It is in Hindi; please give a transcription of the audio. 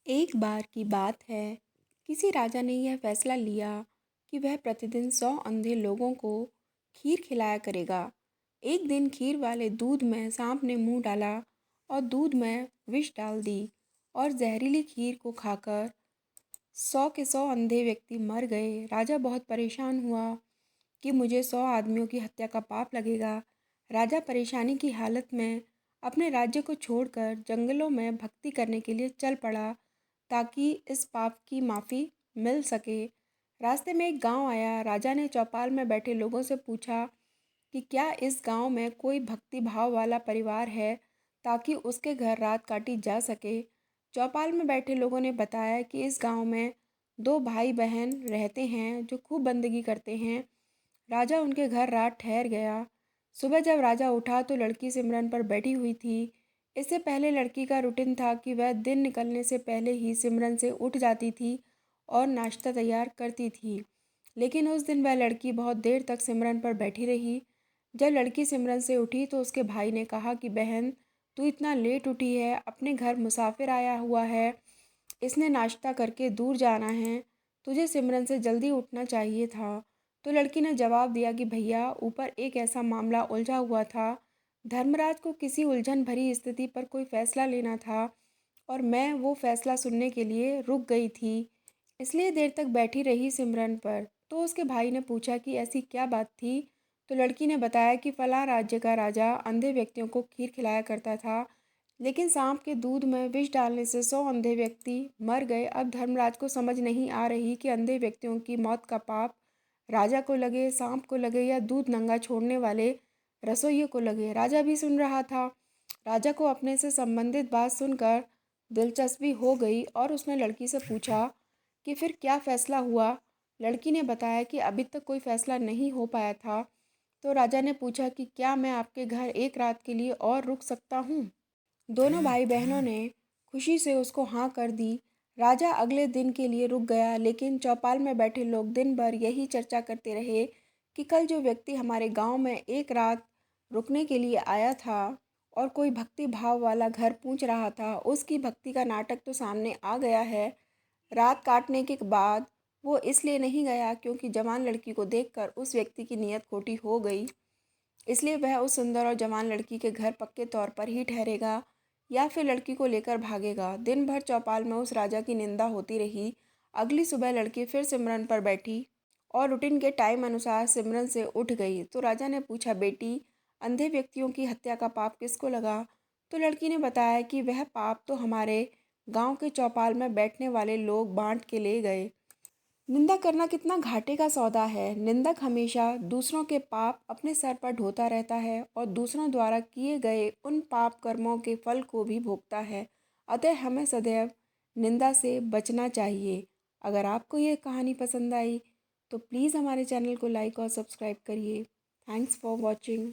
एक बार की बात है, किसी राजा ने यह फैसला लिया कि वह प्रतिदिन 100 अंधे लोगों को खीर खिलाया करेगा। एक दिन खीर वाले दूध में सांप ने मुंह डाला और दूध में विष डाल दी और जहरीली खीर को खाकर 100 के 100 अंधे व्यक्ति मर गए। राजा बहुत परेशान हुआ कि मुझे 100 आदमियों की हत्या का पाप लगेगा। राजा परेशानी की हालत में अपने राज्य को छोड़कर जंगलों में भक्ति करने के लिए चल पड़ा ताकि इस पाप की माफ़ी मिल सके। रास्ते में एक गांव आया। राजा ने चौपाल में बैठे लोगों से पूछा कि क्या इस गांव में कोई भक्ति भाव वाला परिवार है ताकि उसके घर रात काटी जा सके। चौपाल में बैठे लोगों ने बताया कि इस गांव में 2 भाई बहन रहते हैं जो खूब बंदगी करते हैं। राजा उनके घर रात ठहर गया। सुबह जब राजा उठा तो लड़की सिमरन पर बैठी हुई थी। इससे पहले लड़की का रूटीन था कि वह दिन निकलने से पहले ही सिमरन से उठ जाती थी और नाश्ता तैयार करती थी। लेकिन उस दिन वह लड़की बहुत देर तक सिमरन पर बैठी रही। जब लड़की सिमरन से उठी तो उसके भाई ने कहा कि बहन, तू इतना लेट उठी है, अपने घर मुसाफिर आया हुआ है, इसने नाश्ता करके दूर जाना है, तुझे सिमरन से जल्दी उठना चाहिए था। तो लड़की ने जवाब दिया कि भैया, ऊपर एक ऐसा मामला उलझा हुआ था। धर्मराज को किसी उलझन भरी स्थिति पर कोई फैसला लेना था और मैं वो फैसला सुनने के लिए रुक गई थी, इसलिए देर तक बैठी रही सिमरन पर। तो उसके भाई ने पूछा कि ऐसी क्या बात थी। तो लड़की ने बताया कि फलां राज्य का राजा अंधे व्यक्तियों को खीर खिलाया करता था, लेकिन सांप के दूध में विष डालने से 100 अंधे व्यक्ति मर गए। अब धर्मराज को समझ नहीं आ रही कि अंधे व्यक्तियों की मौत का पाप राजा को लगे, सांप को लगे या दूध नंगा छोड़ने वाले रसोइये को लगे। राजा भी सुन रहा था। राजा को अपने से संबंधित बात सुनकर दिलचस्पी हो गई और उसने लड़की से पूछा कि फिर क्या फैसला हुआ। लड़की ने बताया कि अभी तक कोई फैसला नहीं हो पाया था। तो राजा ने पूछा कि क्या मैं आपके घर एक रात के लिए और रुक सकता हूँ। दोनों भाई बहनों ने खुशी से उसको हाँ कर दी। राजा अगले दिन के लिए रुक गया, लेकिन चौपाल में बैठे लोग दिन भर यही चर्चा करते रहे कि कल जो व्यक्ति हमारे गांव में एक रात रुकने के लिए आया था और कोई भक्ति भाव वाला घर पूछ रहा था, उसकी भक्ति का नाटक तो सामने आ गया है। रात काटने के बाद वो इसलिए नहीं गया क्योंकि जवान लड़की को देखकर उस व्यक्ति की नीयत खोटी हो गई, इसलिए वह उस सुंदर और जवान लड़की के घर पक्के तौर पर ही ठहरेगा या फिर लड़की को लेकर भागेगा। दिन भर चौपाल में उस राजा की निंदा होती रही। अगली सुबह लड़की फिर सिमरन पर बैठी और रूटीन के टाइम अनुसार सिमरन से उठ गई। तो राजा ने पूछा, बेटी, अंधे व्यक्तियों की हत्या का पाप किसको लगा। तो लड़की ने बताया कि वह पाप तो हमारे गांव के चौपाल में बैठने वाले लोग बांट के ले गए। निंदा करना कितना घाटे का सौदा है। निंदक हमेशा दूसरों के पाप अपने सर पर ढोता रहता है और दूसरों द्वारा किए गए उन पाप कर्मों के फल को भी भोगता है। अतः हमें सदैव निंदा से बचना चाहिए। अगर आपको ये कहानी पसंद आई तो प्लीज़ हमारे चैनल को लाइक और सब्सक्राइब करिए। Thanks for watching.